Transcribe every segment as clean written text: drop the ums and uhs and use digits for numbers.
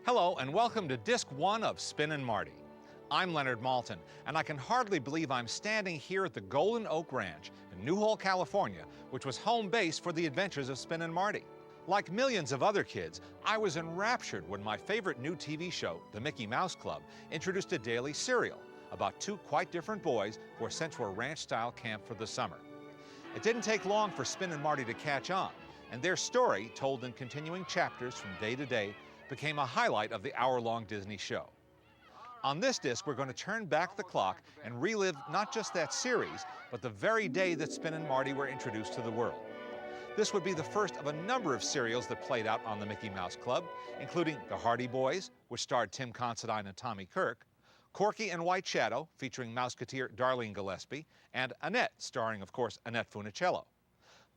Hello and welcome to Disc 1 of Spin and Marty. I'm Leonard Maltin, and I can hardly believe I'm standing here at the Golden Oak Ranch in Newhall, California, which was home base for the adventures of Spin and Marty. Like millions of other kids, I was enraptured when my favorite new TV show, The Mickey Mouse Club, introduced a daily serial about two quite different boys who were sent to a ranch-style camp for the summer. It didn't take long for Spin and Marty to catch on, and their story, told in continuing chapters from day to day, became a highlight of the hour-long Disney show. On this disc, we're going to turn back the clock and relive not just that series, but the very day that Spin and Marty were introduced to the world. This would be the first of a number of serials that played out on the Mickey Mouse Club, including The Hardy Boys, which starred Tim Considine and Tommy Kirk, Corky and White Shadow, featuring Mouseketeer Darlene Gillespie, and Annette, starring, of course, Annette Funicello.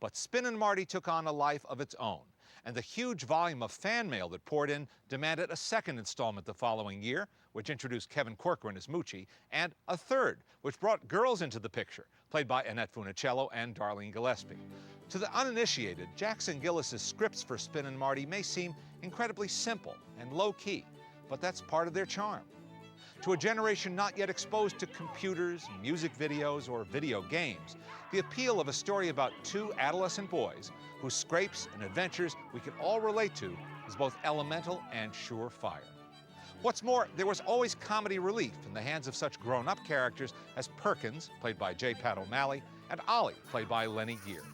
But Spin and Marty took on a life of its own, and the huge volume of fan mail that poured in demanded a second installment the following year, which introduced Kevin Corcoran as Moochie, and a third, which brought girls into the picture, played by Annette Funicello and Darlene Gillespie. To the uninitiated, Jackson Gillis's scripts for Spin and Marty may seem incredibly simple and low-key, but that's part of their charm. To a generation not yet exposed to computers, music videos, or video games, the appeal of a story about two adolescent boys whose scrapes and adventures we can all relate to is both elemental and surefire. What's more, there was always comedy relief in the hands of such grown-up characters as Perkins, played by J. Pat O'Malley, and Ollie, played by Lenny Geer.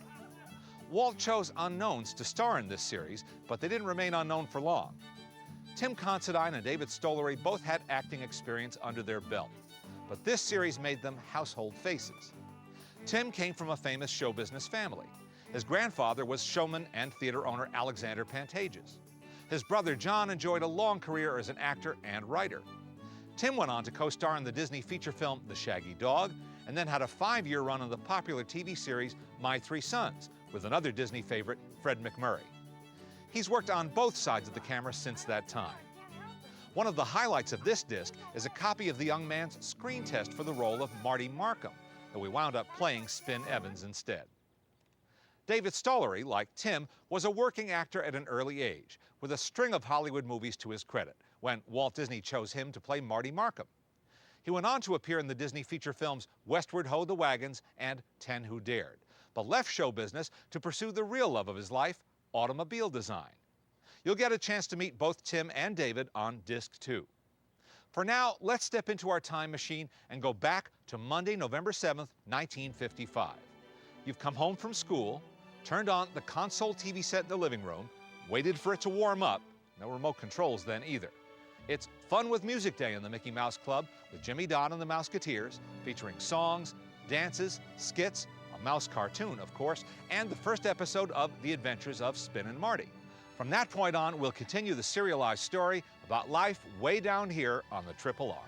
Walt chose unknowns to star in this series, but they didn't remain unknown for long. Tim Considine and David Stollery both had acting experience under their belt, but this series made them household faces. Tim came from a famous show business family. His grandfather was showman and theater owner Alexander Pantages. His brother John enjoyed a long career as an actor and writer. Tim went on to co-star in the Disney feature film The Shaggy Dog, and then had a 5-year run on the popular TV series My Three Sons, with another Disney favorite, Fred MacMurray. He's worked on both sides of the camera since that time. One of the highlights of this disc is a copy of the young man's screen test for the role of Marty Markham, though we wound up playing Spin Evans instead. David Stollery, like Tim, was a working actor at an early age, with a string of Hollywood movies to his credit, when Walt Disney chose him to play Marty Markham. He went on to appear in the Disney feature films Westward Ho the Wagons and 10 Who Dared, but left show business to pursue the real love of his life, automobile design. You'll get a chance to meet both Tim and David on Disc 2. For now, let's step into our time machine and go back to Monday, November 7th, 1955. You've come home from school, turned on the console TV set in the living room, waited for it to warm up. No remote controls then either. It's Fun with Music Day in the Mickey Mouse Club with Jimmy Don and the Mouseketeers, featuring songs, dances, skits, a mouse cartoon, of course, and the first episode of The Adventures of Spin and Marty. From that point on, we'll continue the serialized story about life way down here on the Triple R.